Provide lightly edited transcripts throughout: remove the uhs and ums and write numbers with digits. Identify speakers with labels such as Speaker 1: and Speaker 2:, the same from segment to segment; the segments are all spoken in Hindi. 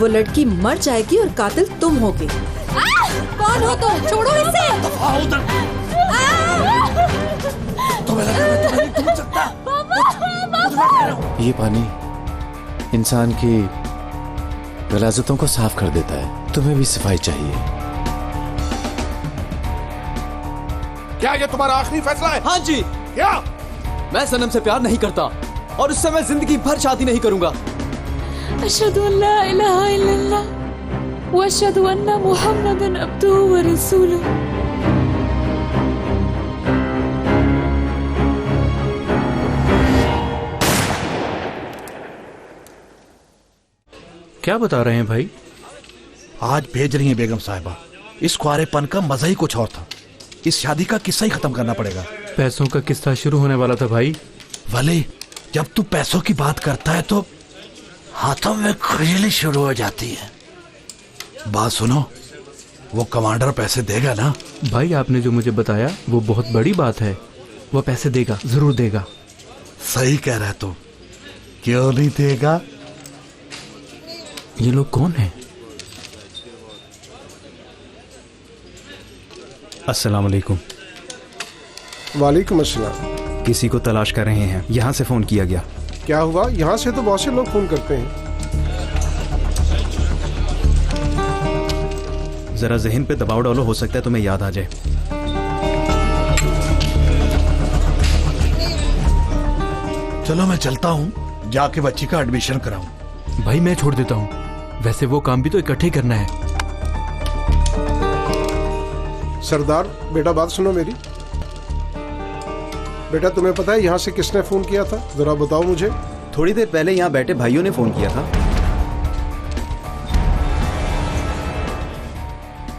Speaker 1: वो लड़की मर जाएगी और कातिल तुम होगे। कौन हो तुम? छोड़ो इसे।
Speaker 2: तुम्हें लगा मैं तुम्हें नहीं ढूंढ सकता?
Speaker 3: ये पानी इंसान की गलाजतों को साफ कर देता है। तुम्हें भी सफाई चाहिए।
Speaker 2: क्या ये तुम्हारा आखिरी फैसला है?
Speaker 4: हाँ जी।
Speaker 2: क्या?
Speaker 4: मैं सनम से प्यार नहीं करता और उससे मैं जिंदगी भर शादी नहीं करूंगा।
Speaker 5: अशहदु अल्ला इलाहा इल्लल्लाह व अशहदु अन्ना मुहम्मदन अब्दुहु व रसूलुहु।
Speaker 6: क्या बता रहे हैं भाई?
Speaker 2: आज भेज रही हैं बेगम साहिबा। इस कुआरेपन का मजा ही कुछ और था। इस शादी का किस्सा ही खत्म करना पड़ेगा।
Speaker 6: पैसों का किस्सा शुरू होने वाला था भाई।
Speaker 2: वली, जब तू पैसों की बात करता है तो हाथों में खुजली शुरू हो जाती है। बात सुनो, वो कमांडर पैसे देगा ना?
Speaker 6: भाई आपने जो मुझे बताया वो बहुत बड़ी बात है। वो पैसे देगा, जरूर देगा।
Speaker 2: सही कह रहा है तू। क्यों नहीं देगा?
Speaker 6: ये लोग कौन हैं?
Speaker 7: अस्सलाम वालेकुम।
Speaker 8: वालेकुम अस्सलाम।
Speaker 7: किसी को तलाश कर रहे हैं, यहाँ से फोन किया गया।
Speaker 8: क्या हुआ? यहाँ से तो बहुत से लोग फोन करते हैं।
Speaker 7: जरा जहन पे दबाव डालो, हो सकता है तुम्हें याद आ जाए।
Speaker 2: चलो मैं चलता हूँ, जाके बच्ची का एडमिशन कराऊं।
Speaker 6: भाई मैं छोड़ देता हूँ, वैसे वो काम भी तो इकट्ठे करना है।
Speaker 8: सरदार बेटा, बात सुनो मेरी। बेटा, तुम्हें पता है यहाँ से किसने फोन किया था? जरा बताओ मुझे।
Speaker 7: थोड़ी देर पहले यहाँ बैठे भाइयों ने फोन किया था।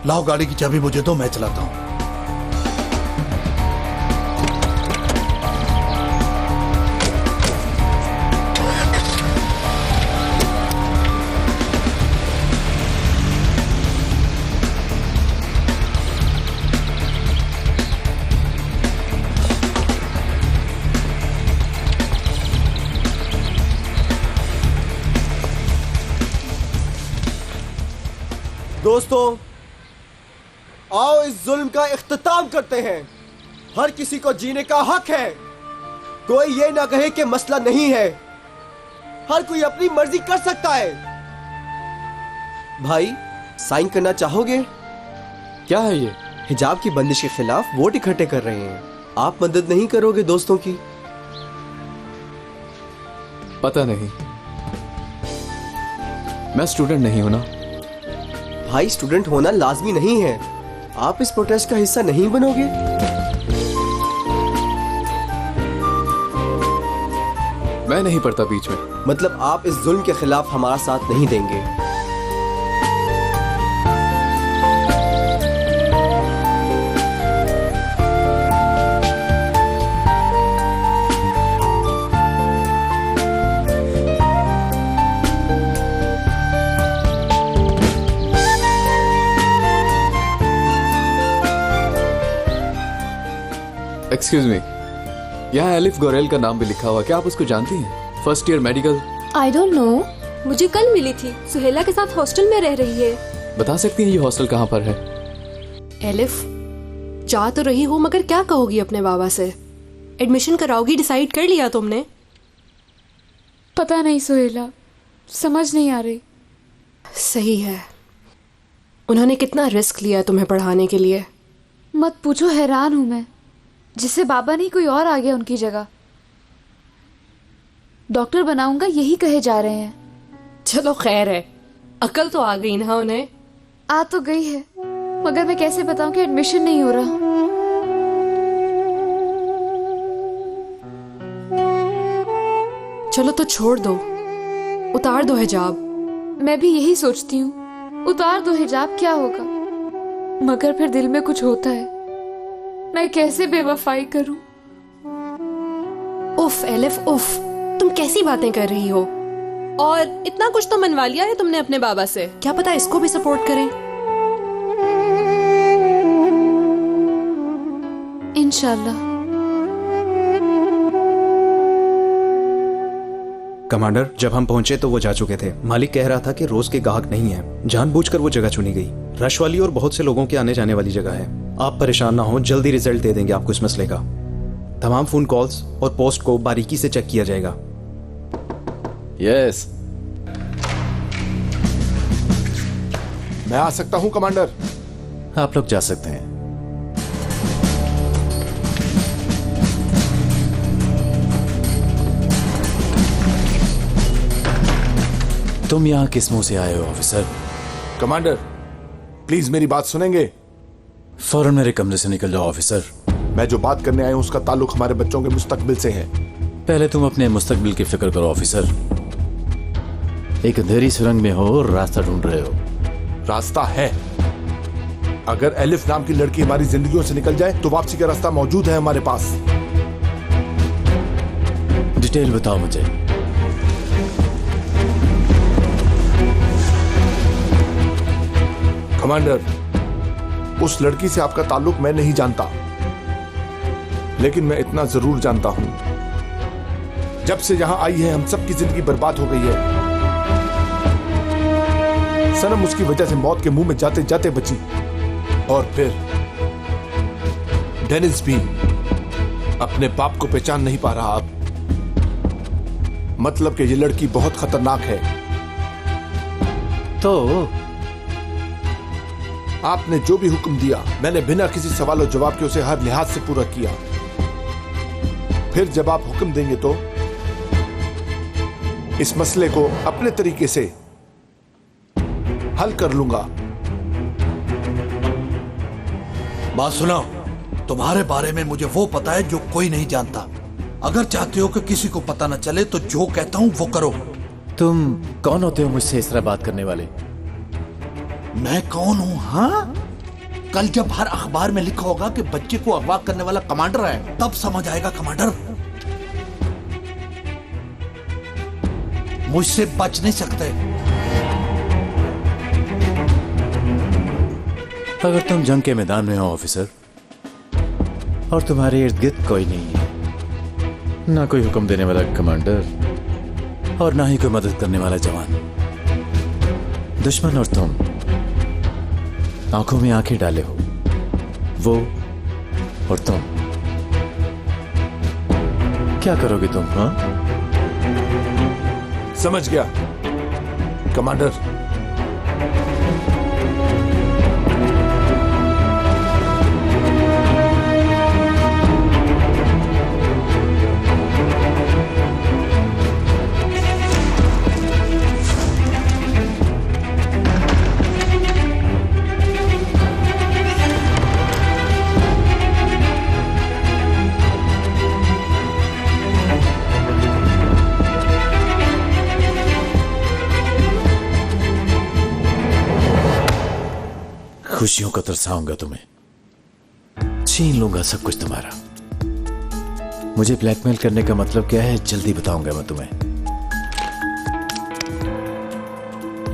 Speaker 2: लाओ गाड़ी की चाबी मुझे दो, मैं चलाता हूँ।
Speaker 4: दोस्तों, आओ इस जुल्म का इख्तिताम करते हैं। हर किसी को जीने का हक है। कोई ये ना कहे कि मसला नहीं है। हर कोई अपनी मर्जी कर सकता है। भाई, साइन करना चाहोगे? क्या है ये? हिजाब की बंदिश के खिलाफ वोट इकट्ठे कर रहे हैं। आप मदद नहीं करोगे दोस्तों की?
Speaker 9: पता नहीं, मैं स्टूडेंट नहीं हूं ना।
Speaker 4: भाई, स्टूडेंट होना लाजमी नहीं है। आप इस प्रोटेस्ट का हिस्सा नहीं बनोगे?
Speaker 9: मैं नहीं पढ़ता बीच में।
Speaker 4: मतलब आप इस जुल्म के खिलाफ हमारा साथ नहीं देंगे?
Speaker 9: एक्सक्यूज मी, यहाँ एलिफ गोरेल का नाम भी लिखा हुआ, क्या आप उसको जानती हैं? First year medical.
Speaker 5: I don't know, मुझे कल मिली थी। सुहेला के साथ हॉस्टल में रह रही है।
Speaker 9: बता सकती हैं ये हॉस्टल कहाँ पर है?
Speaker 5: एलिफ, जा तो रही हो मगर क्या कहोगी अपने बाबा से? एडमिशन कराओगी, डिसाइड कर लिया तुमने?
Speaker 10: पता नहीं सुहेला, समझ नहीं आ रही।
Speaker 5: सही है, उन्होंने कितना रिस्क लिया तुम्हें पढ़ाने के लिए।
Speaker 10: मत पूछो, हैरान हूं मैं। जिससे बाबा नहीं, कोई और आ गया उनकी जगह। डॉक्टर बनाऊंगा यही कहे जा रहे हैं।
Speaker 5: चलो खैर है, अकल तो आ गई ना उन्हें।
Speaker 10: आ तो गई है, मगर मैं कैसे बताऊं कि एडमिशन नहीं हो रहा।
Speaker 5: चलो तो छोड़ दो, उतार दो हिजाब।
Speaker 10: मैं भी यही सोचती हूँ, उतार दो हिजाब, क्या होगा। मगर फिर दिल में कुछ होता है। मैं कैसे बेवफाई करूं?
Speaker 5: उफ एलिफ उफ, तुम कैसी बातें कर रही हो? और इतना कुछ तो मनवा लिया है तुमने अपने बाबा से, क्या पता इसको भी सपोर्ट करें।
Speaker 10: इंशाल्लाह।
Speaker 7: कमांडर, जब हम पहुंचे तो वो जा चुके थे। मालिक कह रहा था कि रोज के ग्राहक नहीं है, जानबूझकर वो जगह चुनी गई। रश वाली और बहुत से लोगों के आने जाने वाली जगह है। आप परेशान ना हो, जल्दी रिजल्ट दे देंगे आपको इस मसले का। तमाम फोन कॉल्स और पोस्ट को बारीकी से चेक किया जाएगा।
Speaker 3: यस।
Speaker 11: मैं आ सकता हूं कमांडर?
Speaker 3: आप लोग जा सकते हैं। तुम यहां किस मुंह से आए हो ऑफिसर?
Speaker 11: कमांडर, प्लीज मेरी बात सुनेंगे?
Speaker 3: फौरन मेरे कमरे से निकल जाओ ऑफिसर।
Speaker 11: मैं जो बात करने आया हूं उसका ताल्लुक हमारे बच्चों के मुस्तकबिल से है।
Speaker 3: पहले तुम अपने मुस्तकबिल की फिक्र करो ऑफिसर। एक अंधेरी सुरंग में हो और रास्ता ढूंढ रहे हो।
Speaker 11: रास्ता है। अगर एलिफ नाम की लड़की हमारी जिंदगियों से निकल जाए तो वापसी का रास्ता मौजूद है हमारे पास।
Speaker 3: डिटेल बताओ मुझे।
Speaker 11: कमांडर, उस लड़की से आपका ताल्लुक मैं नहीं जानता, लेकिन मैं इतना जरूर जानता हूं, जब से यहां आई है हम सबकी जिंदगी बर्बाद हो गई है। सनम उसकी वजह से मौत के मुंह में जाते जाते बची, और फिर डेनिस भी अपने बाप को पहचान नहीं पा रहा अब। मतलब कि ये लड़की बहुत खतरनाक है।
Speaker 3: तो
Speaker 11: आपने जो भी हुक्म दिया मैंने बिना किसी सवाल और जवाब के उसे हर लिहाज से पूरा किया। फिर जब आप हुक्म देंगे तो इस मसले को अपने तरीके से हल कर लूंगा।
Speaker 2: बात सुनो, तुम्हारे बारे में मुझे वो पता है जो कोई नहीं जानता। अगर चाहते हो कि किसी को पता न चले तो जो कहता हूं वो करो।
Speaker 3: तुम कौन होते हो मुझसे इस तरह बात करने वाले?
Speaker 2: मैं कौन हूं? हाँ, कल जब हर अखबार में लिखा होगा कि बच्चे को अगवा करने वाला कमांडर है, तब समझ आएगा कमांडर। मुझसे बच नहीं सकते।
Speaker 3: अगर तुम जंग के मैदान में हो ऑफिसर, और तुम्हारे इर्द गिर्द कोई नहीं है, ना कोई हुक्म देने वाला कमांडर और ना ही कोई मदद करने वाला जवान, दुश्मन और तुम आंखों में आंखें डाले हो, वो और तुम, क्या करोगे तुम? हाँ,
Speaker 11: समझ गया कमांडर।
Speaker 3: खुशियों को तरसाऊंगा तुम्हें, छीन लूंगा सब कुछ तुम्हारा। मुझे ब्लैकमेल करने का मतलब क्या है जल्दी बताऊंगा मैं तुम्हें।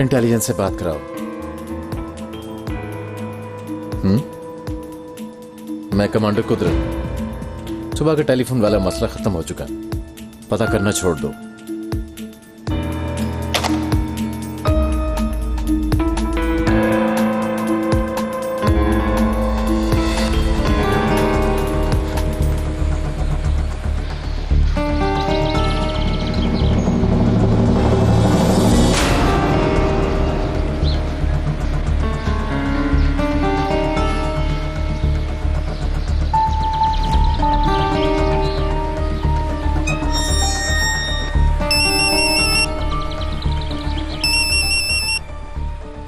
Speaker 3: इंटेलिजेंस से बात कराओ। मैं कमांडर कुदरत। सुबह का टेलीफोन वाला मसला खत्म हो चुका, पता करना छोड़ दो।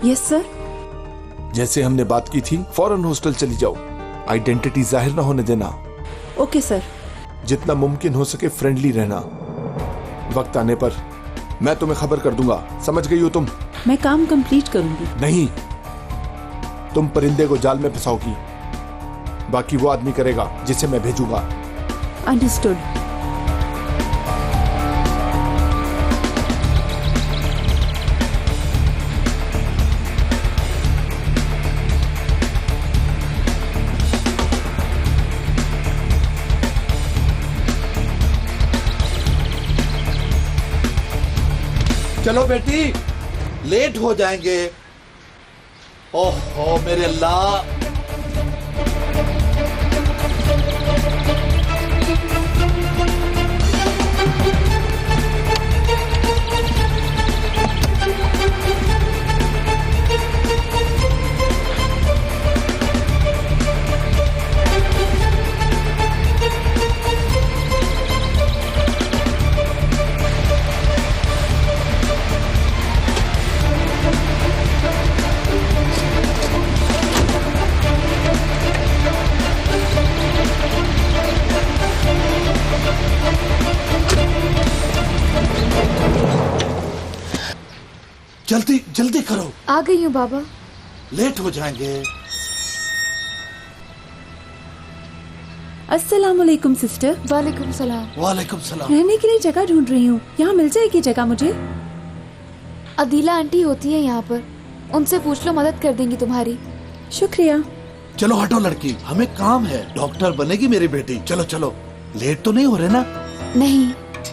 Speaker 1: Yes sir.
Speaker 11: जैसे हमने बात की थी, फौरन हॉस्टल चली जाओ। आइडेंटिटी जाहिर ना होने देना।
Speaker 1: Okay sir.
Speaker 11: जितना मुमकिन हो सके फ्रेंडली रहना। वक्त आने पर मैं तुम्हें खबर कर दूंगा, समझ गई हो तुम?
Speaker 1: मैं काम कंप्लीट करूंगी।
Speaker 11: नहीं, तुम परिंदे को जाल में फंसाओगी, बाकी वो आदमी करेगा जिसे मैं भेजूंगा।
Speaker 1: अंडरस्टूड।
Speaker 2: चलो बेटी, लेट हो जाएंगे। ओह मेरे अल्लाह। जल्दी जल्दी करो।
Speaker 10: आ गई हूँ बाबा।
Speaker 2: लेट हो जाएंगे।
Speaker 1: अस्सलामुअलैकुम सिस्टर।
Speaker 10: वालेकुम सलाम।
Speaker 2: वालेकुम सलाम।
Speaker 1: रहने के लिए जगह ढूंढ रही हूँ, यहाँ मिल जाएगी जगह मुझे?
Speaker 10: अदीला आंटी होती है यहाँ पर, उनसे पूछ लो, मदद कर देंगी तुम्हारी।
Speaker 1: शुक्रिया।
Speaker 2: चलो हटो लड़की, हमें काम है। डॉक्टर बनेगी मेरी बेटी। चलो चलो, लेट तो नहीं हो रहे ना?
Speaker 10: नहीं।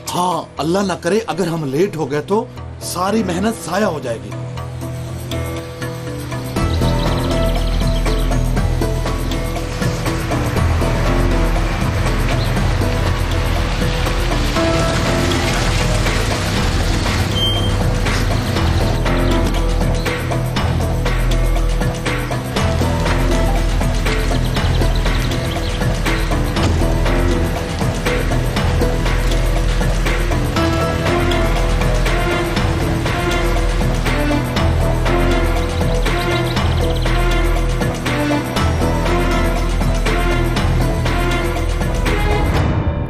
Speaker 2: हाँ, अल्लाह ना करे अगर हम लेट हो गए तो सारी मेहनत साया हो जाएगी।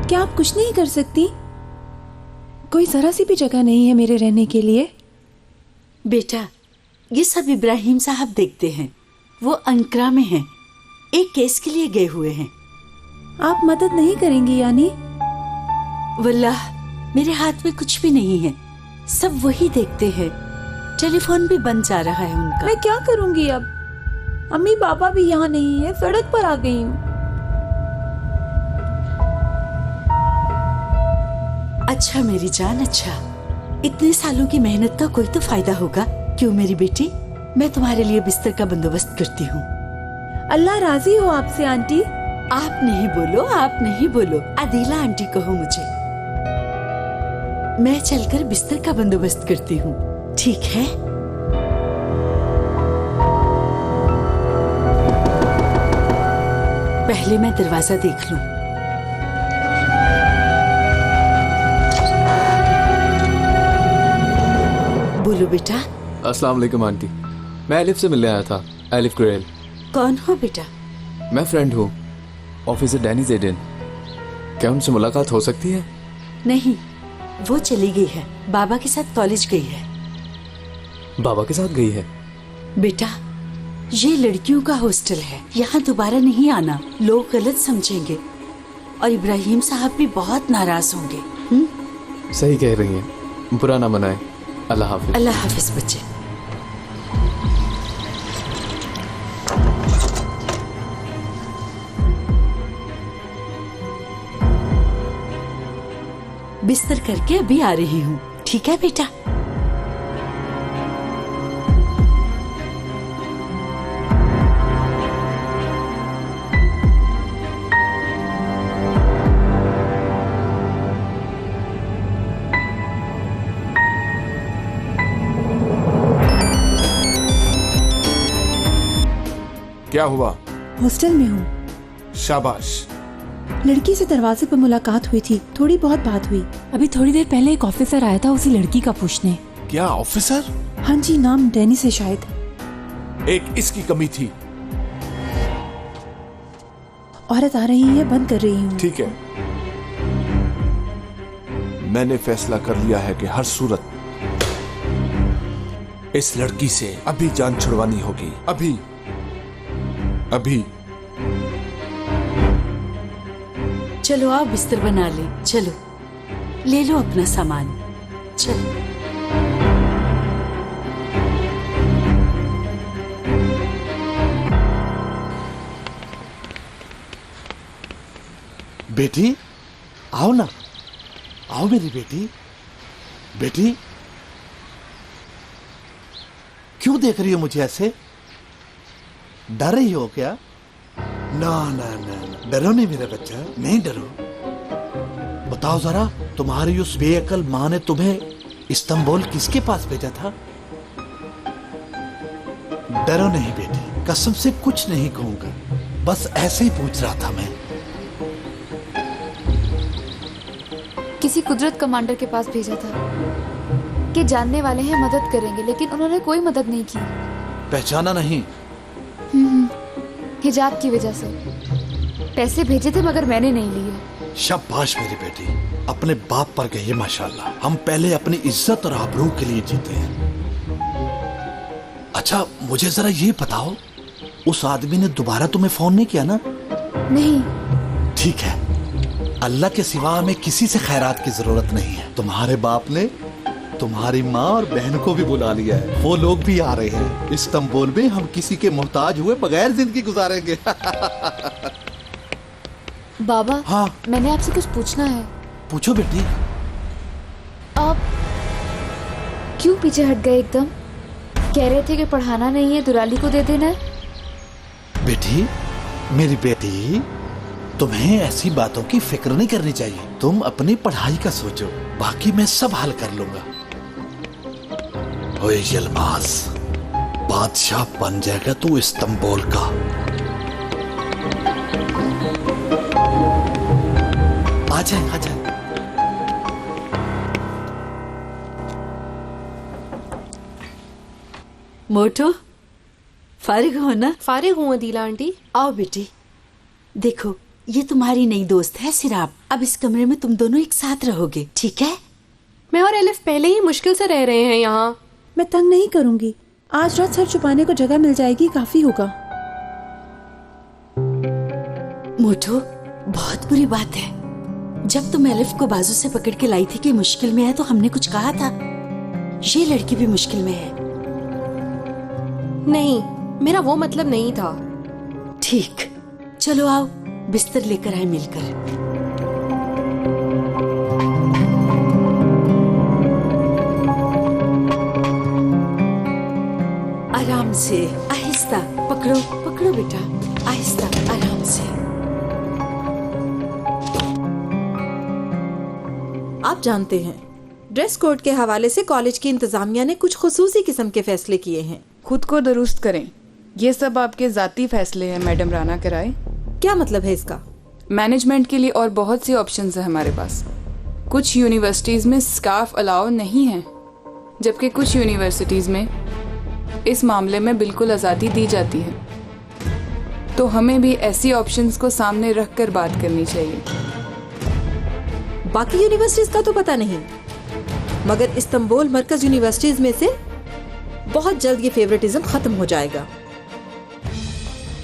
Speaker 1: क्या आप कुछ नहीं कर सकती? कोई जरा सी भी जगह नहीं है मेरे रहने के लिए?
Speaker 12: बेटा, ये सब इब्राहिम साहब देखते हैं। वो अंकरा में हैं, एक केस के लिए गए हुए हैं।
Speaker 1: आप मदद नहीं करेंगी यानी?
Speaker 12: वल्लाह मेरे हाथ में कुछ भी नहीं है, सब वही देखते हैं। टेलीफोन भी बंद जा रहा है उनका।
Speaker 1: मैं क्या करूंगी अब? अम्मी पापा भी यहाँ नहीं है, सड़क पर आ गई हूँ।
Speaker 12: अच्छा मेरी जान, अच्छा, इतने सालों की मेहनत का कोई तो फायदा होगा। क्यों मेरी बेटी, मैं तुम्हारे लिए बिस्तर का बंदोबस्त करती हूँ।
Speaker 1: अल्लाह राजी हो आपसे आंटी।
Speaker 12: आप नहीं बोलो, आप नहीं बोलो, अदीला आंटी कहो मुझे। मैं चलकर बिस्तर का बंदोबस्त करती हूँ, ठीक है? पहले मैं दरवाजा देख लूं। बोलो बेटा।
Speaker 9: अस्सलाम वालेकुम आंटी, मैं एलिफ से मिलने आया था। एलिफ गुरेल।
Speaker 12: कौन हो बेटा?
Speaker 9: मैं फ्रेंड हूँ, ऑफिसर डैनी जेडन। क्या उनसे मुलाकात हो सकती है?
Speaker 12: नहीं, वो चली गई है, बाबा के साथ कॉलेज गई है।
Speaker 9: बाबा के साथ गई है?
Speaker 12: बेटा, ये लड़कियों का हॉस्टल है, यहाँ दोबारा नहीं आना, लोग गलत समझेंगे और इब्राहिम साहब भी बहुत नाराज होंगे।
Speaker 9: सही कह रही हैं, बुरा ना मनाए। अल्लाह हाफिज।
Speaker 12: अल्लाह हाफिज बच्चे। बिस्तर करके अभी आ रही हूँ, ठीक है बेटा?
Speaker 11: क्या हुआ?
Speaker 1: हॉस्टल में हूँ।
Speaker 11: शाबाश।
Speaker 1: लड़की से दरवाजे पर मुलाकात हुई थी, थोड़ी बहुत बात हुई।
Speaker 13: अभी थोड़ी देर पहले एक ऑफिसर आया था उसी लड़की का पूछने।
Speaker 11: क्या ऑफिसर?
Speaker 1: हाँ जी, नाम डैनी से शायद।
Speaker 11: एक इसकी कमी थी।
Speaker 1: औरत आ रही है, बंद कर रही हूँ।
Speaker 11: ठीक है, मैंने फैसला कर लिया है कि हर सूरत इस लड़की से अभी जान छुड़वानी होगी। अभी अभी।
Speaker 12: चलो आओ बिस्तर बना ले, चलो ले लो अपना सामान, चलो।
Speaker 2: बेटी आओ ना, आओ मेरी बेटी। बेटी क्यों देख रही हो मुझे ऐसे? डर रही हो क्या? ना ना ना, ना। डरो नहीं मेरा बच्चा, नहीं डरो। बताओ जरा, तुम्हारी उस बेअकल माँ ने तुम्हें इस्तांबुल किसके पास भेजा था? डरो नहीं बेटी, कसम से कुछ नहीं कहूंगा, बस ऐसे ही पूछ रहा था मैं।
Speaker 10: किसी कुदरत कमांडर के पास भेजा था कि जानने वाले हैं, मदद करेंगे, लेकिन उन्होंने कोई मदद नहीं की।
Speaker 2: पहचाना नहीं?
Speaker 10: हिजाब की वजह से पैसे भेजे थे मगर मैंने नहीं लिए।
Speaker 2: शाबाश मेरी बेटी, अपने बाप पर गई माशाल्लाह। हम पहले अपनी इज्जत और आबरू के लिए जीते हैं। अच्छा मुझे जरा ये बताओ, उस आदमी ने दोबारा तुम्हें फोन नहीं किया ना?
Speaker 10: नहीं।
Speaker 2: ठीक है, अल्लाह के सिवा हमें किसी से खैरात की जरूरत नहीं है। तुम्हारे बाप ने तुम्हारी माँ और बहन को भी बुला लिया है, वो लोग भी आ रहे हैं। इस्तांबुल में हम किसी के मोहताज हुए बगैर जिंदगी गुजारेंगे।
Speaker 10: बाबा,
Speaker 2: हाँ
Speaker 10: मैंने आपसे कुछ पूछना है।
Speaker 2: पूछो बेटी।
Speaker 10: आप क्यों पीछे हट गए एकदम? कह रहे थे कि पढ़ाना नहीं है, दुलाली को दे देना है।
Speaker 2: बेटी, मेरी बेटी, तुम्हें ऐसी बातों की फिक्र नहीं करनी चाहिए। तुम अपनी पढ़ाई का सोचो, बाकी मैं सब हल कर लूंगा। ओए यलमाज, बादशाह बन जाएगा तू इस्तांबुल का। आ जाए, आ जाए।
Speaker 12: मोटो, फारिग हो ना?
Speaker 5: फारिग हूँ अदीला आंटी।
Speaker 12: आओ बेटी, देखो ये तुम्हारी नई दोस्त है सिराब। अब इस कमरे में तुम दोनों एक साथ रहोगे, ठीक है?
Speaker 5: मैं और एलिफ पहले ही मुश्किल से रह रहे हैं यहाँ।
Speaker 1: मैं तंग नहीं करूंगी, आज रात सर छुपाने को जगह मिल जाएगी, काफी होगा।
Speaker 12: मोटो, बहुत बुरी बात है। जब तुम एलिफ को बाजू से पकड़ के लाई थी कि मुश्किल में है, तो हमने कुछ कहा था? ये लड़की भी मुश्किल में है।
Speaker 5: नहीं, मेरा वो मतलब नहीं था।
Speaker 12: ठीक, चलो आओ बिस्तर लेकर आए मिलकर। आराम से, आहिस्ता पकड़ो, पकड़ो बेटा, आहिस्ता, आराम से।
Speaker 14: आप जानते हैं, ड्रेस कोड के हवाले से कॉलेज की इंतजामिया ने कुछ खुसूसी किस्म के फैसले किए हैं।
Speaker 15: खुद को दुरुस्त करें, ये सब आपके जाती फैसले हैं मैडम राना कराए।
Speaker 14: क्या मतलब है इसका?
Speaker 15: मैनेजमेंट के लिए और बहुत सी ऑप्शंस हैं हमारे पास। कुछ यूनिवर्सिटीज में स्कार्फ अलाउ नहीं है, जबकि कुछ यूनिवर्सिटीज में इस मामले में बिल्कुल आज़ादी दी जाती है। तो हमें भी ऐसी ऑप्शंस को सामने रख कर बात करनी चाहिए।
Speaker 14: बाकी यूनिवर्सिटीज का तो पता नहीं, मगर इस्तांबुल मरकज यूनिवर्सिटीज में से बहुत जल्द ये फेवरेटिज्म खत्म हो जाएगा।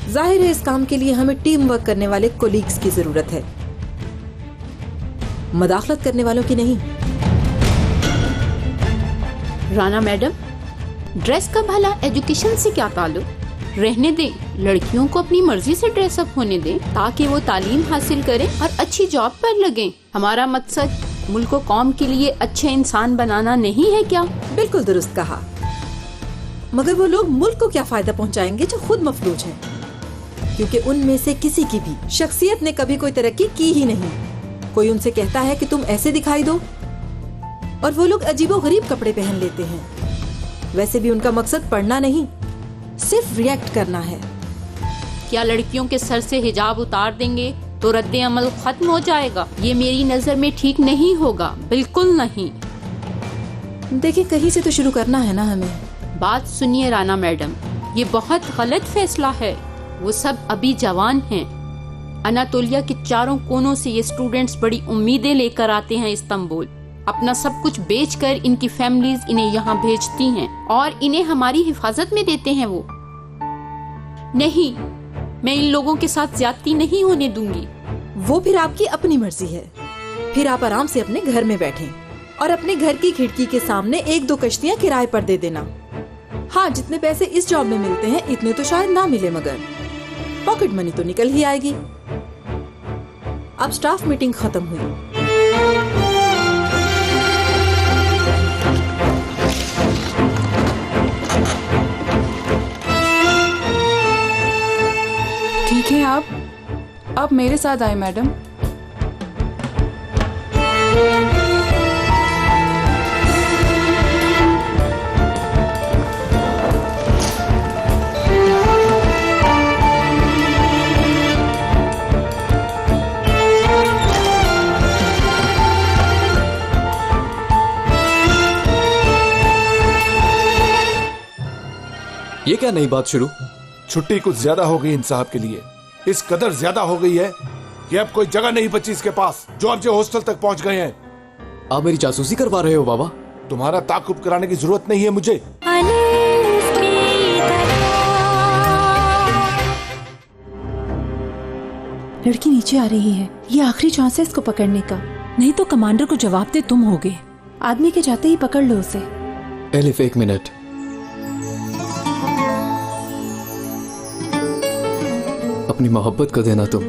Speaker 14: जाहिर है इस काम के लिए हमें टीम वर्क करने वाले कोलीग्स की जरूरत है, मदाखलत करने वालों की नहीं।
Speaker 16: राना मैडम, ड्रेस का भला एजुकेशन से क्या ताल्लुक? रहने दें, लड़कियों को अपनी मर्जी से ड्रेसअप होने दें ताकि वो तालीम हासिल करें और अच्छी जॉब पर लगें। हमारा मकसद मुल्क को कौम के लिए अच्छे इंसान बनाना नहीं है क्या?
Speaker 14: बिल्कुल दुरुस्त कहा, मगर वो लोग मुल्क को क्या फायदा पहुंचाएंगे जो खुद मफलूज हैं, क्योंकि उनमें से किसी की भी शख्सियत ने कभी कोई तरक्की की ही नहीं। कोई उनसे कहता है कि तुम ऐसे दिखाई दो और वो लोग अजीबोगरीब कपड़े पहन लेते हैं। वैसे भी उनका मकसद पढ़ना नहीं, सिर्फ रिएक्ट करना है।
Speaker 16: क्या लड़कियों के सर से हिजाब उतार देंगे तो रद्द अमल खत्म हो जाएगा? ये मेरी नजर में ठीक नहीं होगा, बिल्कुल नहीं।
Speaker 14: देखिए, कहीं से तो शुरू करना है ना हमें।
Speaker 16: बात सुनिए राना मैडम, ये बहुत गलत फैसला है। वो सब अभी जवान हैं। अनातोलिया के चारों कोनों से ये स्टूडेंट्स बड़ी उम्मीदें लेकर आते हैं इस्तांबुल। अपना सब कुछ बेचकर इनकी फैमिलीज इन्हें यहाँ भेजती हैं और इन्हें हमारी हिफाजत में देते हैं। वो नहीं, मैं इन लोगों के साथ ज्यादती नहीं होने दूंगी।
Speaker 14: वो फिर आपकी अपनी मर्जी है। फिर आप आराम से अपने घर में बैठें और अपने घर की खिड़की के सामने 1-2 कश्तियाँ किराए पर दे देना। हाँ, जितने पैसे इस जॉब में मिलते हैं इतने तो शायद ना मिले, मगर पॉकेट मनी तो निकल ही आएगी। अब स्टाफ मीटिंग खत्म हुई।
Speaker 15: ठीक है, आप मेरे साथ आए मैडम।
Speaker 9: ये क्या नई बात शुरू?
Speaker 11: छुट्टी कुछ ज्यादा हो गई इन साहब के लिए, इस कदर ज्यादा हो गई है कि अब कोई जगह नहीं बची इसके पास, जो अब जो हॉस्टल तक पहुंच गए हैं।
Speaker 9: आप मेरी जासूसी करवा रहे हो बाबा?
Speaker 11: तुम्हारा ताकुब कराने की जरूरत नहीं है मुझे।
Speaker 1: लड़की नीचे आ रही है, ये आखिरी चांस है इसको पकड़ने का।
Speaker 13: नहीं तो कमांडर को जवाब दे तुम होगे।
Speaker 1: आदमी के जाते ही पकड़ लो उसे।
Speaker 9: एलिफ, एक मिनट। अपनी मोहब्बत को देना तुम,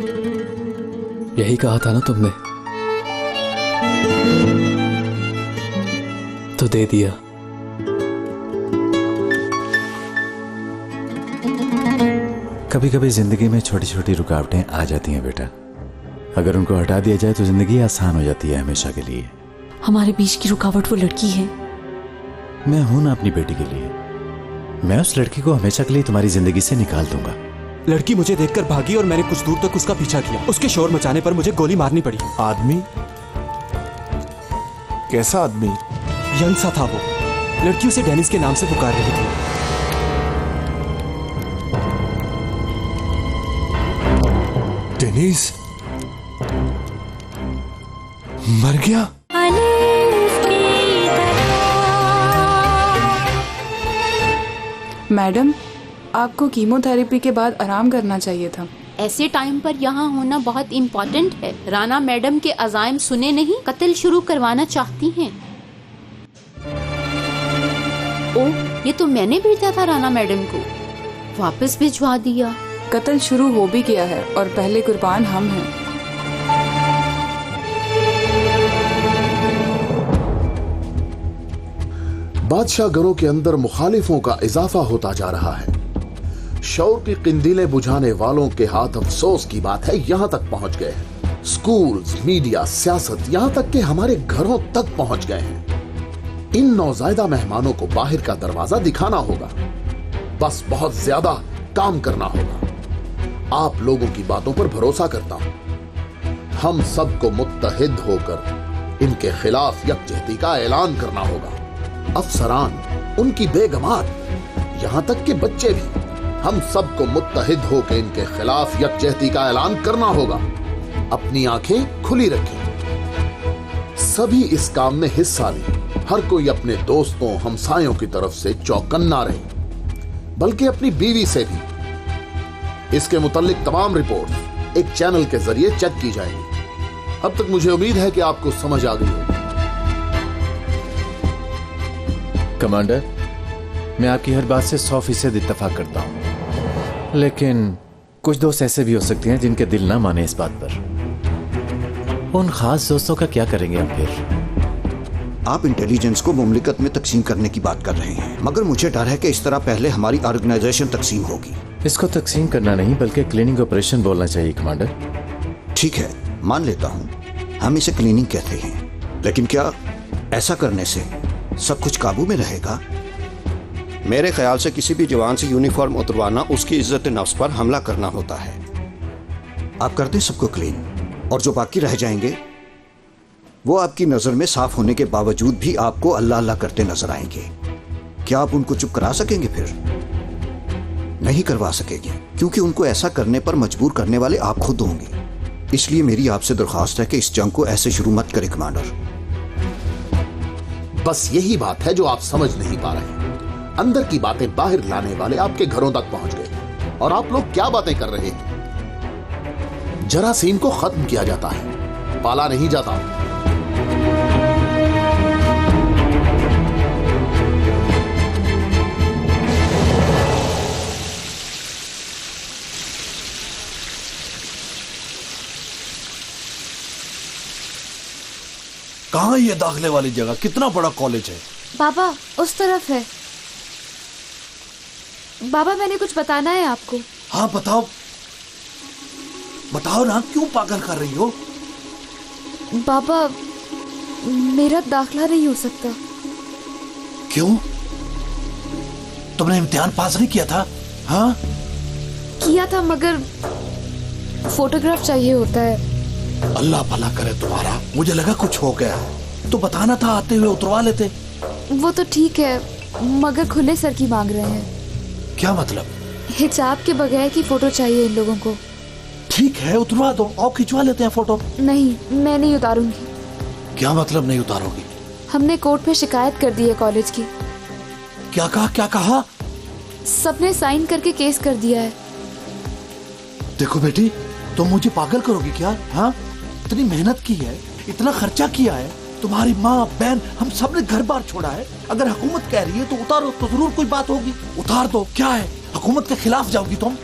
Speaker 9: यही कहा था ना तुमने, तो दे दिया।
Speaker 3: कभी कभी जिंदगी में छोटी छोटी रुकावटें आ जाती हैं बेटा, अगर उनको हटा दिया जाए तो जिंदगी आसान हो जाती है हमेशा के लिए।
Speaker 13: हमारे बीच की रुकावट वो लड़की है।
Speaker 3: मैं हूं ना अपनी बेटी के लिए, मैं उस लड़की को हमेशा के लिए तुम्हारी जिंदगी से निकाल दूंगा।
Speaker 4: लड़की मुझे देखकर भागी और मैंने कुछ दूर तक उसका पीछा किया। उसके शोर मचाने पर मुझे गोली मारनी पड़ी।
Speaker 11: आदमी? कैसा आदमी?
Speaker 4: यंग सा था वो। लड़की उसे डेनिस के नाम से पुकार रही थी।
Speaker 11: डेनिस मर गया?
Speaker 15: मैडम, आपको कीमोथेरेपी के बाद आराम करना चाहिए था।
Speaker 16: ऐसे टाइम पर यहाँ होना बहुत इम्पोर्टेंट है। राना मैडम के अज़ाइम सुने नहीं, कत्ल शुरू करवाना चाहती हैं। ओह, ये तो मैंने भेजा था राना मैडम को, वापस भिजवा दिया।
Speaker 15: कत्ल शुरू हो भी गया है और पहले कुर्बान हम हैं।
Speaker 17: बादशाह घरों के अंदर मुखालिफों का इजाफा होता जा रहा है। शौर की किंदीलें बुझाने वालों के हाथ अफसोस की बात है यहां तक पहुंच गए हैं। स्कूल्स, मीडिया, सियासत, यहां तक कि हमारे घरों तक पहुंच गए हैं। इन नौजायदा मेहमानों को बाहर का दरवाजा दिखाना होगा, बस बहुत ज्यादा काम करना होगा। आप लोगों की बातों पर भरोसा करता हूं। हम सबको मुत्तहिद होकर इनके खिलाफ यकजहती का ऐलान करना होगा। अफसरान, उनकी बेगमात, यहां तक कि बच्चे भी, हम सबको मुत्तहिद होकर इनके खिलाफ यकजहती का ऐलान करना होगा। अपनी आंखें खुली रखें, सभी इस काम में हिस्सा लें। हर कोई अपने दोस्तों, हमसायों की तरफ से चौकन्ना रहे, बल्कि अपनी बीवी से भी। इसके मुताल्लिक तमाम रिपोर्ट एक चैनल के जरिए चेक की जाएगी। अब तक मुझे उम्मीद है कि आपको समझ आ गई होगी।
Speaker 3: कमांडर, मैं आपकी हर बात से 100% इत्तेफाक करता हूं, लेकिन कुछ दोस्त ऐसे भी हो सकते हैं जिनके दिल ना माने इस बात पर। उन खास दोस्तों का क्या करेंगे हम फिर?
Speaker 18: आप इंटेलिजेंस को मुमलिकत में तकसीम करने की बात कर रहे हैं, मगर मुझे डर है कि इस तरह पहले हमारी ऑर्गेनाइजेशन तकसीम होगी।
Speaker 3: इसको तकसीम करना नहीं बल्कि क्लीनिंग ऑपरेशन बोलना चाहिए कमांडर।
Speaker 18: ठीक है, मान लेता हूं हम इसे क्लीनिंग कहते हैं, लेकिन क्या ऐसा करने से सब कुछ काबू में रहेगा? मेरे ख्याल से किसी भी जवान से यूनिफॉर्म उतरवाना उसकी इज्जत नफ्स पर हमला करना होता है। आप कर दें सबको क्लीन, और जो बाकी रह जाएंगे वो आपकी नजर में साफ होने के बावजूद भी आपको अल्लाह अल्लाह करते नजर आएंगे। क्या आप उनको चुप करा सकेंगे? फिर नहीं करवा सकेंगे, क्योंकि उनको ऐसा करने पर मजबूर करने वाले आप खुद होंगे। इसलिए मेरी आपसे दरख्वास्त है कि इस जंग को ऐसे शुरू मत करें कमांडर।
Speaker 17: बस यही बात है जो आप समझ नहीं पा रहे। अंदर की बातें बाहर लाने वाले आपके घरों तक पहुंच गए, और आप लोग क्या बातें कर रहे हैं? जरासीम को खत्म किया जाता है, पाला नहीं जाता।
Speaker 2: कहाँ ये दाखिले वाली जगह? कितना बड़ा कॉलेज है?
Speaker 10: बाबा उस तरफ है। बाबा मैंने कुछ बताना है आपको।
Speaker 2: हाँ बताओ। बताओ ना, क्यों पागल कर रही हो?
Speaker 10: बाबा, मेरा दाखिला नहीं हो सकता।
Speaker 2: क्यों? तुमने इम्तिहान पास नहीं किया था? हाँ,
Speaker 10: किया था, मगर फोटोग्राफ चाहिए होता है।
Speaker 2: अल्लाह भला करे तुम्हारा। मुझे लगा कुछ हो गया है, तो बताना था, आते हुए उतरवा लेते।
Speaker 10: वो तो ठीक है, मगर खुले सर की मांग रहे हैं।
Speaker 2: क्या मतलब?
Speaker 10: हिजाब के बगैर की फोटो चाहिए इन लोगों को।
Speaker 2: ठीक है, उतरवा दो, आओ खिंचवा लेते हैं फोटो।
Speaker 10: नहीं, मैं नहीं उतारूंगी।
Speaker 2: क्या मतलब नहीं उतारोगी?
Speaker 10: हमने कोर्ट में शिकायत कर दी है कॉलेज की।
Speaker 2: क्या कहा? क्या कहा?
Speaker 10: सबने साइन करके केस कर दिया है।
Speaker 2: देखो बेटी, तुम मुझे पागल करोगी क्या? हाँ, इतनी मेहनत की है, इतना खर्चा किया है, तुम्हारी माँ बहन हम सब ने घर बार छोड़ा है। अगर हुकूमत कह रही है तो उतारो, तो जरूर कोई बात होगी। उतार दो। क्या है, हुकूमत के खिलाफ जाओगी तुम?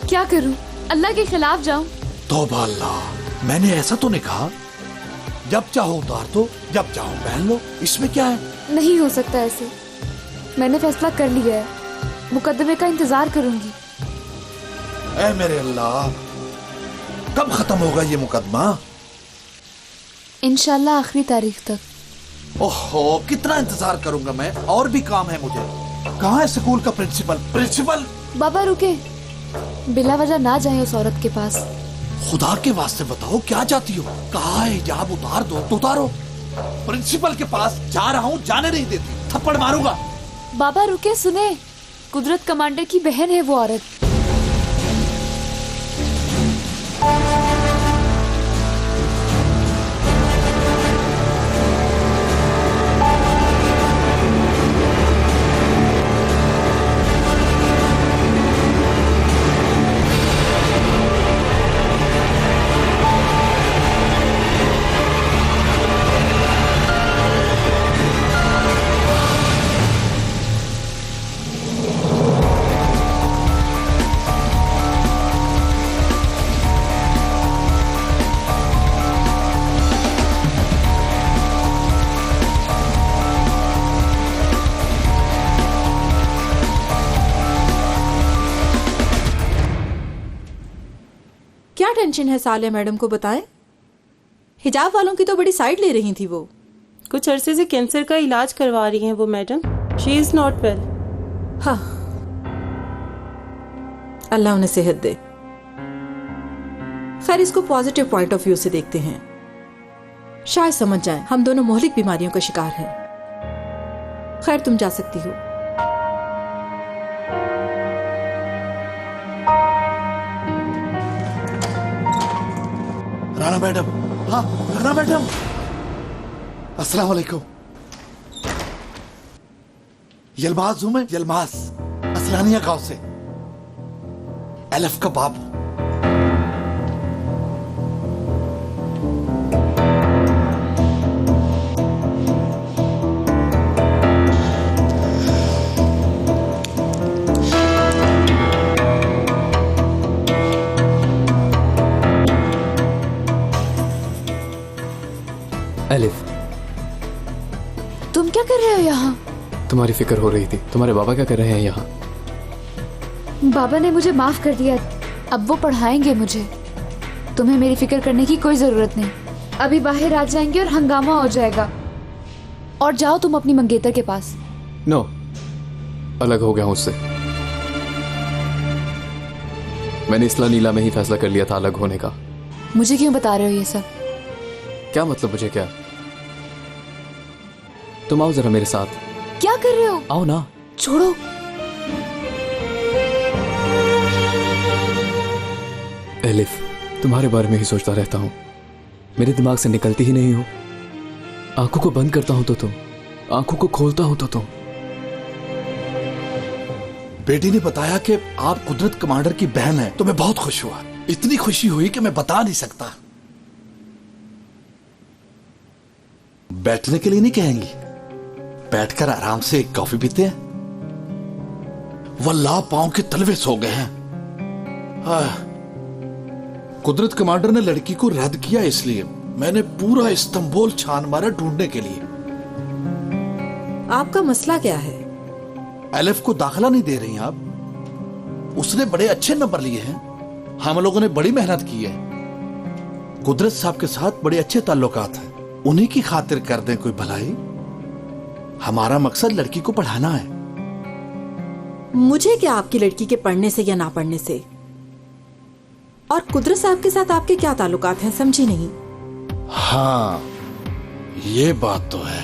Speaker 10: क्या करूं? अल्लाह के खिलाफ जाऊं?
Speaker 2: तौबा अल्लाह, मैंने ऐसा तो नहीं कहा। जब चाहो उतार दो, जब चाहो पहन लो, इसमें क्या है?
Speaker 10: नहीं हो सकता ऐसे। मैंने फैसला कर लिया है, मुकदमे का इंतजार करूंगी।
Speaker 2: ऐ मेरे अल्लाह, कब खत्म होगा ये मुकदमा?
Speaker 10: इंशाल्लाह आखिरी तारीख तक।
Speaker 2: ओहो, कितना इंतजार करूंगा मैं, और भी काम है मुझे। कहाँ है स्कूल का प्रिंसिपल? प्रिंसिपल!
Speaker 10: बाबा रुके, बिला वजह ना जाए उस औरत के पास।
Speaker 2: खुदा के वास्ते बताओ, क्या चाहती हो? कहा है हिजाब उतार दो तो उतारो। प्रिंसिपल के पास जा रहा हूँ, जाने नहीं देती, थप्पड़ मारूंगा।
Speaker 10: बाबा रुके, सुने, कुदरत कमांडर की बहन है वो औरत।
Speaker 14: क्या टेंशन है साले मैडम को बताएं? हिजाब वालों की तो बड़ी साइड ले रही थी वो।
Speaker 19: कुछ अरसे से कैंसर का इलाज करवा रही हैं वो madam. She is not well.
Speaker 14: हाँ, अल्लाह उन्हें सेहत दे। खैर, इसको पॉजिटिव पॉइंट ऑफ व्यू से देखते हैं, शायद समझ जाएं हम दोनों मोहलिक बीमारियों का शिकार हैं। खैर, तुम जा सकती हो।
Speaker 2: राना मैडम। हाँ, राना मैडम, अस्सलाम वालेकुम। यलमाज हूं मैं, यलमाज, असलानिया गांव से, एलिफ का बाप हूं।
Speaker 9: एलिफ,
Speaker 10: तुम क्या कर रहे हो यहाँ?
Speaker 9: तुम्हारी फिक्र हो रही थी। तुम्हारे बाबा क्या कर रहे हैं यहाँ?
Speaker 10: बाबा ने मुझे माफ कर दिया, अब वो पढ़ाएंगे मुझे। तुम्हें मेरी फिक्र करने की कोई जरूरत नहीं। अभी बाहर आ जाएंगे और हंगामा हो जाएगा। और जाओ तुम अपनी मंगेतर के पास।
Speaker 9: नो, अलग हो गया हूं उससे। मैंने इसला नीला में ही फैसला कर लिया था अलग होने का।
Speaker 10: मुझे क्यों बता रहे हो ये सब?
Speaker 9: क्या मतलब मुझे क्या? तुम आओ जरा मेरे साथ।
Speaker 10: क्या कर रहे हो?
Speaker 9: आओ ना।
Speaker 10: छोड़ो।
Speaker 9: एलिफ, तुम्हारे बारे में ही सोचता रहता हूं, मेरे दिमाग से निकलती ही नहीं हो। आंखों को बंद करता हूं तो तुम, आंखों को खोलता हूं तो तुम।
Speaker 2: बेटी ने बताया कि आप कुदरत कमांडर की बहन हैं, तो मैं बहुत खुश हुआ। इतनी खुशी हुई कि मैं बता नहीं सकता। बैठने के लिए नहीं कहेंगी? बैठकर आराम से एक कॉफी पीते हैं। वल्लाह, पांव के तलवे सो गए हैं। कुदरत कमांडर ने लड़की को रद्द किया, इसलिए मैंने पूरा इस्तांबुल छान मारा ढूंढने के लिए।
Speaker 14: आपका मसला क्या है?
Speaker 2: एलिफ को दाखिला नहीं दे रही आप? उसने बड़े अच्छे नंबर लिए हैं, हम लोगों ने बड़ी मेहनत की है। कुदरत साहब के साथ बड़े अच्छे ताल्लुकात हैं, उन्हीं की खातिर कर दें कोई भलाई। हमारा मकसद लड़की को पढ़ाना है।
Speaker 14: मुझे क्या आपकी लड़की के पढ़ने से या ना पढ़ने से, और कुदरत साहब के साथ आपके क्या ताल्लुकात हैं, समझी नहीं।
Speaker 2: हाँ, ये बात तो है।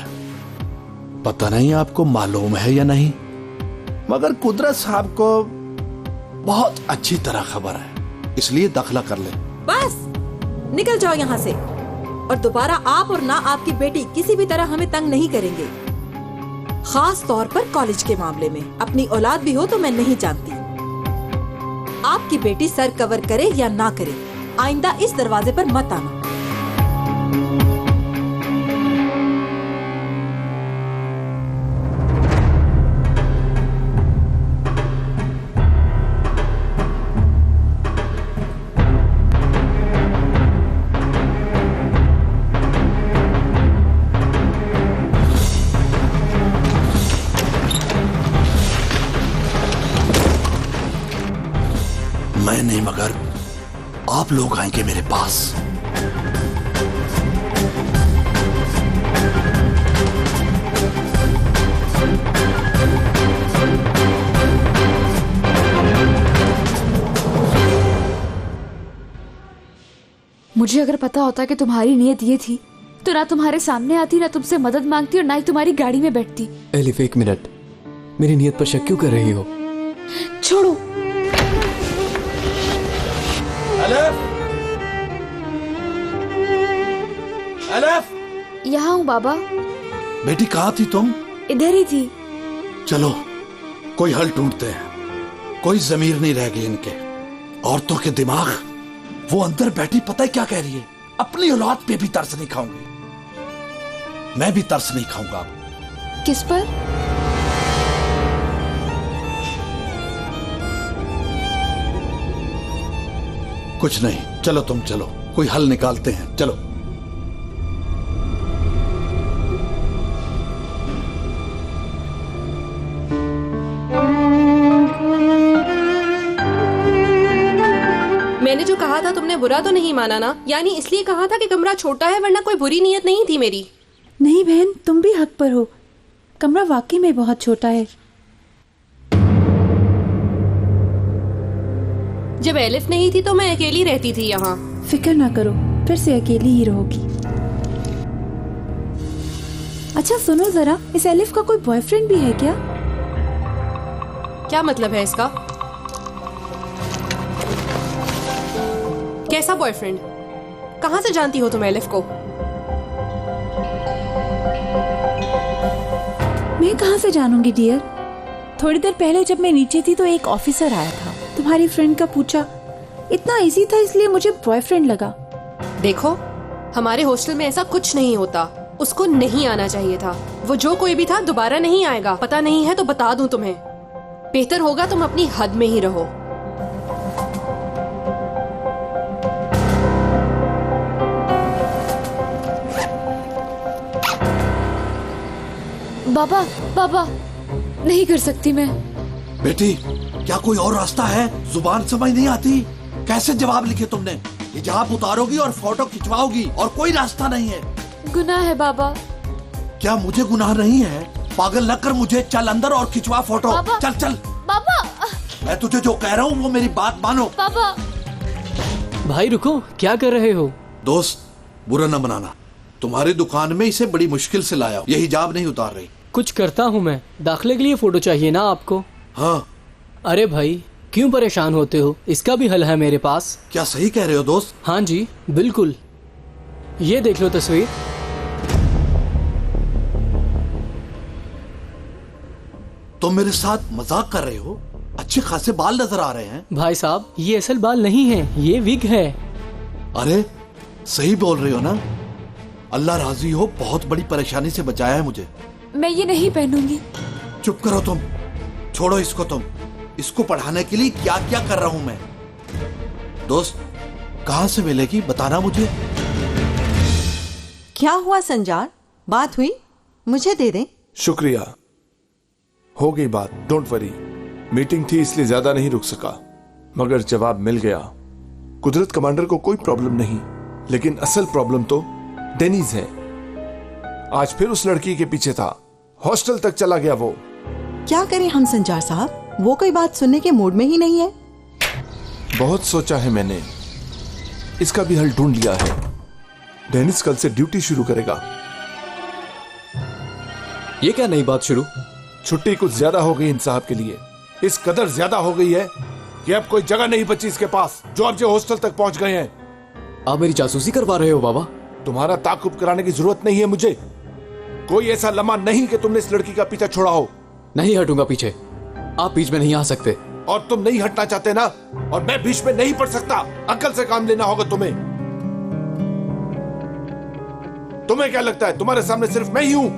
Speaker 2: पता नहीं आपको मालूम है या नहीं, मगर कुदरत साहब को बहुत अच्छी तरह खबर है, इसलिए दाखिला कर ले।
Speaker 14: बस निकल जाओ यहाँ से, और दोबारा आप और ना आपकी बेटी किसी भी तरह हमें तंग नहीं करेंगे, खास तौर पर कॉलेज के मामले में। अपनी औलाद भी हो तो मैं नहीं जानती। आपकी बेटी सर कवर करे या ना करे, आइंदा इस दरवाजे पर मत आना।
Speaker 2: मैं नहीं, मगर आप लोग आएंगे मेरे पास।
Speaker 10: मुझे अगर पता होता कि तुम्हारी नीयत ये थी तो ना तुम्हारे सामने आती, ना तुमसे मदद मांगती, और ना ही तुम्हारी गाड़ी में बैठती।
Speaker 9: एलिफ, एक मिनट, मेरी नीयत पर शक क्यों कर रही हो?
Speaker 10: छोड़ो।
Speaker 2: एलिफ!
Speaker 10: यहाँ हूँ बाबा।
Speaker 2: बेटी कहाँ थी तुम?
Speaker 10: इधर ही थी।
Speaker 2: चलो कोई हल ढूंढते हैं। कोई जमीर नहीं रह गई इनके। औरतों के दिमाग, वो अंदर बैठी पता है क्या कह रही है? अपनी औलाद पे भी तरस नहीं खाऊंगी। मैं भी तरस नहीं खाऊंगा।
Speaker 10: किस पर?
Speaker 2: कुछ नहीं, चलो तुम चलो, कोई हल निकालते हैं, चलो।
Speaker 5: मैंने जो कहा था तुमने बुरा तो नहीं माना ना? यानी इसलिए कहा था कि कमरा छोटा है, वरना कोई बुरी नीयत नहीं थी मेरी।
Speaker 1: नहीं बहन, तुम भी हक पर हो। कमरा वाकई में बहुत छोटा है।
Speaker 5: जब एलिफ नहीं थी तो मैं अकेली रहती थी यहाँ।
Speaker 1: फिक्र ना करो, फिर से अकेली ही रहोगी। अच्छा सुनो जरा, इस एलिफ का कोई बॉयफ्रेंड भी है क्या?
Speaker 5: क्या मतलब है इसका? कैसा बॉयफ्रेंड? कहाँ से जानती हो तुम एलिफ को?
Speaker 1: मैं कहाँ से जानूंगी डियर? थोड़ी देर पहले जब मैं नीचे थी तो एक ऑफिसर आया था, तुम्हारी फ्रेंड का पूछा। इतना इजी था इसलिए मुझे बॉयफ्रेंड लगा।
Speaker 5: देखो, हमारे हॉस्टल में ऐसा कुछ नहीं होता। उसको नहीं आना चाहिए था। वो जो कोई भी था दोबारा नहीं आएगा। पता नहीं है तो बता दूं तुम्हें। बेहतर होगा तुम अपनी हद में ही रहो।
Speaker 10: बाबा, बाबा, नहीं कर सकती मैं।
Speaker 2: बेटी, क्या कोई और रास्ता है? जुबान समझ नहीं आती? कैसे जवाब लिखे तुमने? हिजाब उतारोगी और फोटो खिंचवाओगी, और कोई रास्ता नहीं है।
Speaker 10: गुनाह है बाबा।
Speaker 2: क्या मुझे गुनाह नहीं है? पागल न कर मुझे। चल अंदर और खिंचवा फोटो। चल चल।
Speaker 10: बाबा,
Speaker 2: मैं तुझे जो कह रहा हूँ वो मेरी बात मानो।
Speaker 10: बाबा।
Speaker 6: भाई रुको, क्या कर रहे हो?
Speaker 2: दोस्त, बुरा न मनाना। तुम्हारी दुकान में इसे बड़ी मुश्किल से लाया हूँ। ये हिजाब नहीं उतार रही।
Speaker 6: कुछ करता हूँ मैं। दाखिले के लिए फोटो चाहिए ना आपको?
Speaker 2: हाँ।
Speaker 6: अरे भाई, क्यों परेशान होते हो? इसका भी हल है मेरे पास।
Speaker 2: क्या सही कह रहे हो दोस्त?
Speaker 6: हाँ जी, बिल्कुल। ये देख लो तस्वीर।
Speaker 2: तुम मेरे साथ मजाक कर रहे हो? अच्छे खासे बाल नजर आ रहे हैं।
Speaker 6: भाई साहब, ये असल बाल नहीं है, ये विग है।
Speaker 2: अरे सही बोल रहे हो ना? अल्लाह राजी हो, बहुत बड़ी परेशानी से बचाया है मुझे।
Speaker 10: मैं ये नहीं पहनूंगी।
Speaker 2: चुप करो तुम। छोड़ो इसको तुम। इसको पढ़ाने के लिए क्या क्या कर रहा हूं मैं। दोस्त, कहां से मिलेगी बताना मुझे।
Speaker 20: क्या हुआ संजार? बात हुई? मुझे दे दें।
Speaker 11: शुक्रिया, हो गई बात, डोंट वरी। मीटिंग थी इसलिए ज्यादा नहीं रुक सका, मगर जवाब मिल गया। कुदरत कमांडर को कोई प्रॉब्लम नहीं। लेकिन असल प्रॉब्लम तो डेनीज है। आज फिर उस लड़की के पीछे था, हॉस्टल तक चला गया वो।
Speaker 20: क्या करें हम संजार साहब, वो कोई बात सुनने के मूड में ही नहीं है।
Speaker 11: बहुत सोचा है मैंने, इसका भी हल ढूंढ लिया है। डेनिस कल से ड्यूटी शुरू करेगा।
Speaker 9: ये क्या नई बात शुरू?
Speaker 11: छुट्टी कुछ ज्यादा हो गई इन साहब के लिए, इस कदर ज्यादा हो गई है कि अब कोई जगह नहीं बची इसके पास, जो अब जो हॉस्टल तक पहुंच गए हैं।
Speaker 9: आप मेरी जासूसी करवा रहे हो बाबा?
Speaker 11: तुम्हारा ताकुब कराने की जरूरत नहीं है मुझे। कोई ऐसा लम्हा नहीं कि तुमने इस लड़की का पीछा छोड़ा हो।
Speaker 9: नहीं हटूंगा पीछे, आप बीच में नहीं आ सकते।
Speaker 11: और तुम नहीं हटना चाहते ना, और मैं बीच में नहीं पड़ सकता। अकल से काम लेना होगा तुम्हें। तुम्हें क्या लगता है तुम्हारे सामने सिर्फ मैं ही हूं?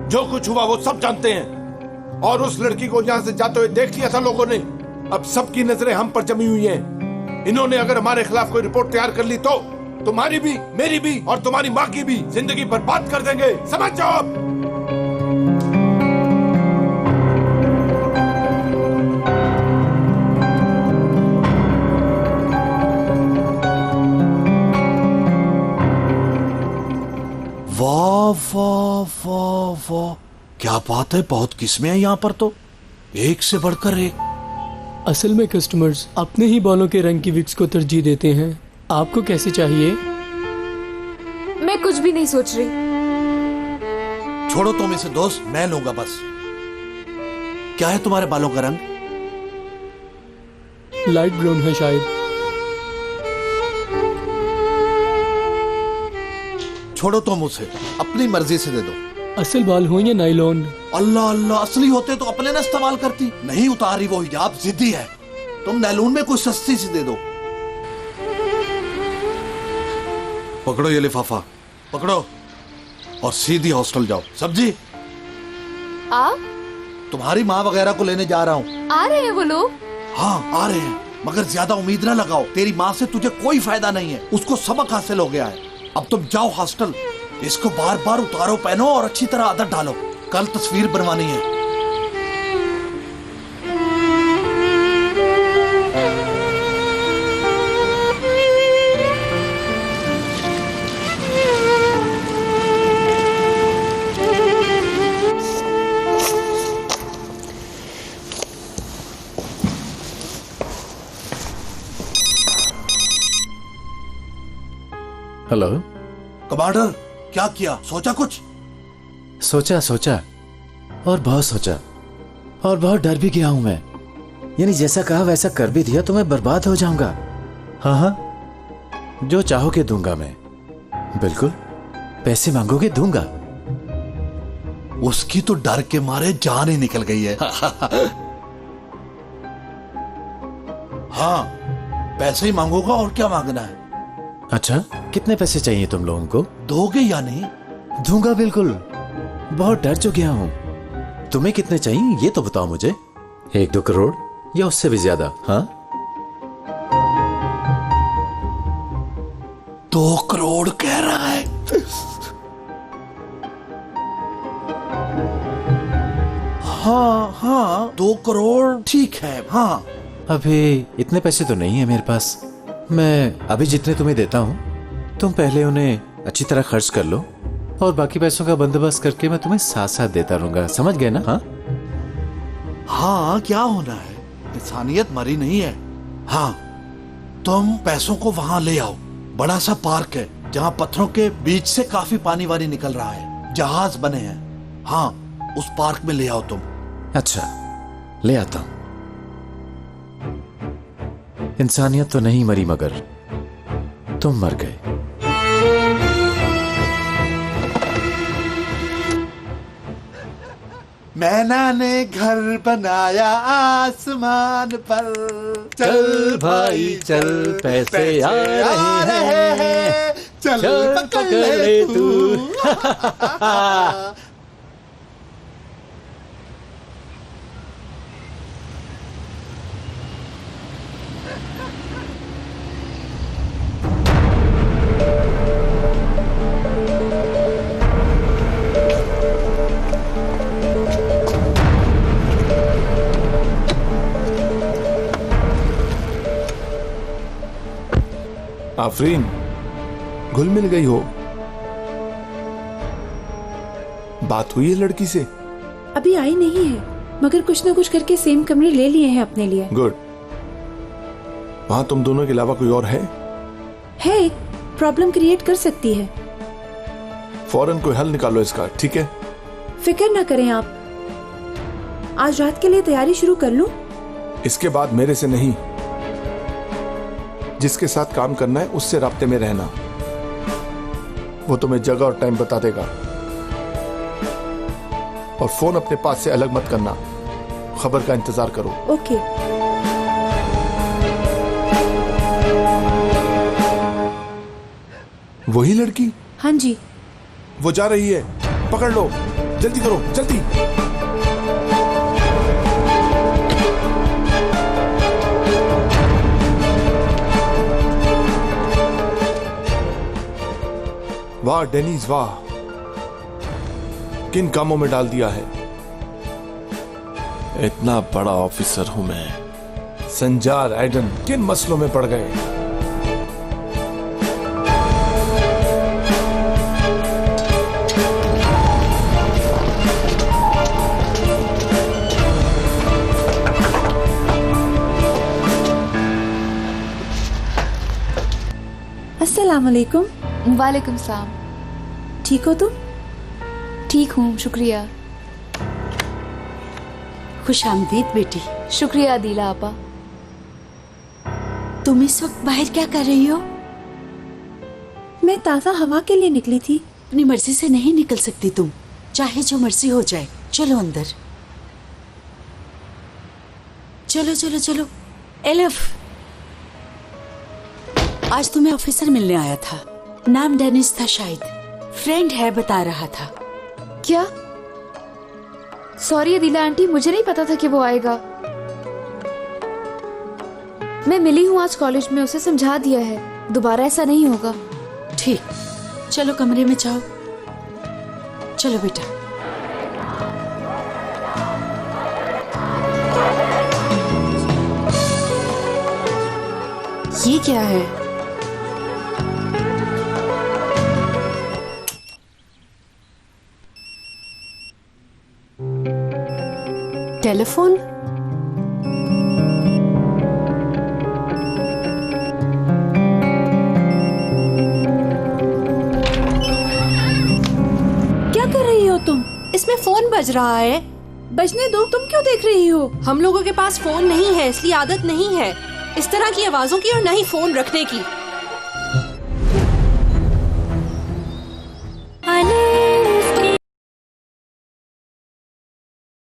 Speaker 11: जो कुछ हुआ वो सब जानते हैं। और उस लड़की को यहां से जाते हुए देख लिया था लोगों ने। अब सबकी नजरें हम पर जमी हुई हैं। इन्होंने अगर हमारे खिलाफ कोई रिपोर्ट तैयार कर ली तो तुम्हारी भी, मेरी भी और तुम्हारी माँ की भी जिंदगी बर्बाद कर देंगे। समझ जाओ आप।
Speaker 2: वाह वाह वाह वाह, क्या बात है। बहुत किस्में हैं यहाँ पर तो, एक से बढ़कर एक।
Speaker 21: असल में कस्टमर्स अपने ही बालों के रंग की विक्स को तरजीह देते हैं। आपको कैसे चाहिए?
Speaker 10: मैं कुछ भी नहीं सोच रही।
Speaker 2: छोड़ो तुम इसे दोस्त, मैं लूंगा बस। क्या है तुम्हारे बालों का रंग?
Speaker 21: लाइट ब्राउन है शायद।
Speaker 2: छोड़ो तुम उसे, अपनी मर्जी से दे दो।
Speaker 21: असल बाल हो या नाइलॉन?
Speaker 2: अल्लाह अल्लाह, असली होते तो अपने न इस्तेमाल करती। नहीं उतारी वो हिजाब, जिद्दी है। तुम नैलून में कुछ सस्ती सी दे दो। पकड़ो ये लिफाफा, पकड़ो और सीधी हॉस्टल जाओ। सब्जी,
Speaker 10: आप?
Speaker 2: तुम्हारी माँ वगैरह को लेने जा रहा हूँ।
Speaker 10: आ रहे हैं वो लोग?
Speaker 2: हाँ आ रहे हैं, मगर ज्यादा उम्मीद ना लगाओ। तेरी माँ से तुझे कोई फायदा नहीं है, उसको सबक हासिल हो गया है। अब तुम जाओ हॉस्टल, इसको बार बार उतारो, पहनो और अच्छी तरह आदत डालो। कल तस्वीर बनवानी है।
Speaker 3: हेलो
Speaker 2: कमांडर, क्या किया? सोचा कुछ?
Speaker 3: सोचा और बहुत सोचा, और बहुत डर भी गया हूं मैं। यानी जैसा कहा वैसा कर भी दिया तो मैं बर्बाद हो जाऊंगा। हाँ हाँ, जो चाहोगे दूंगा मैं, बिल्कुल। पैसे मांगोगे दूंगा।
Speaker 2: उसकी तो डर के मारे जान ही निकल गई है। हाँ, पैसे ही मांगूंगा, और क्या मांगना है?
Speaker 3: अच्छा, कितने पैसे चाहिए तुम लोगों को?
Speaker 2: दोगे या नहीं?
Speaker 3: दूंगा बिल्कुल। बहुत डर चुका गया हूं। तुम्हें कितने चाहिए ये तो बताओ मुझे। 1-2 करोड़ या उससे भी ज्यादा? हाँ,
Speaker 2: 2 करोड़ कह रहा है। हाँ हाँ, 2 करोड़ ठीक है। हाँ,
Speaker 3: अभी इतने पैसे तो नहीं है मेरे पास। मैं अभी जितने तुम्हें देता हूँ, तुम पहले उन्हें अच्छी तरह खर्च कर लो, और बाकी पैसों का बंदोबस्त करके मैं तुम्हें साथ साथ देता रहूंगा। समझ गए ना? हाँ
Speaker 2: हाँ, क्या होना है, इंसानियत मरी नहीं है। हाँ, तुम पैसों को वहां ले आओ। बड़ा सा पार्क है जहाँ पत्थरों के बीच से काफी पानी वानी निकल रहा है, जहाज बने हैं। हाँ, उस पार्क में ले आओ तुम।
Speaker 3: अच्छा, ले आता हूं। इंसानियत तो नहीं मरी, मगर तुम मर गए।
Speaker 2: मैना ने घर बनाया आसमान पर।
Speaker 3: चल भाई चल, पैसे आ रहे हैं,
Speaker 2: चल पकड़ ले तू।
Speaker 11: आफरीन, घुल मिल गई हो। बात हुई है लड़की से?
Speaker 1: अभी आई नहीं है, मगर कुछ ना कुछ करके सेम कमरे ले लिए हैं अपने लिए।
Speaker 11: गुड। वहां तुम दोनों के अलावा कोई और है?
Speaker 1: प्रॉब्लम क्रिएट कर सकती है।
Speaker 11: फौरन कोई हल निकालो इसका, ठीक है?
Speaker 1: फिक्र ना करें आप, आज रात के लिए तैयारी शुरू कर लूं?
Speaker 11: इसके बाद मेरे से नहीं, जिसके साथ काम करना है उससे राब्ते में रहना। वो तुम्हें जगह और टाइम बता देगा। और फोन अपने पास से अलग मत करना, खबर का इंतजार करो।
Speaker 1: ओके।
Speaker 11: वही लड़की?
Speaker 1: हाँ जी।
Speaker 11: वो जा रही है, पकड़ लो, जल्दी करो, जल्दी। वाह डेनिस, वाह, किन कामों में डाल दिया है। इतना बड़ा ऑफिसर हूं मैं। संजार एडन किन मसलों में पड़ गए।
Speaker 1: अस्सलाम वालेकुम।
Speaker 10: वालेकुम सलाम।
Speaker 1: ठीक हो तुम?
Speaker 10: ठीक हूँ, शुक्रिया।
Speaker 12: खुश आमदीद बेटी।
Speaker 10: शुक्रिया अदीला आपा।
Speaker 12: तुम इस वक्त बाहर क्या कर रही हो?
Speaker 1: मैं ताज़ा हवा के लिए निकली थी।
Speaker 12: अपनी मर्जी से नहीं निकल सकती तुम, चाहे जो मर्जी हो जाए। चलो अंदर, चलो चलो चलो। एलिफ, आज तुम्हें ऑफिसर मिलने आया था। नाम डेनिस था, शायद फ्रेंड है, बता रहा था।
Speaker 10: क्या? सॉरी अदीला आंटी, मुझे नहीं पता था कि वो आएगा। मैं मिली हूँ आज कॉलेज में, उसे समझा दिया है, दोबारा ऐसा नहीं होगा।
Speaker 12: ठीक, चलो कमरे में जाओ। चलो बेटा।
Speaker 5: ये क्या है? टेलीफोन?
Speaker 1: क्या कर रही हो तुम?
Speaker 5: इसमें फोन बज रहा है।
Speaker 1: बजने दो, तुम क्यों देख रही हो?
Speaker 5: हम लोगों के पास फोन नहीं है, इसलिए आदत नहीं है इस तरह की आवाजों की और न ही फोन रखने की।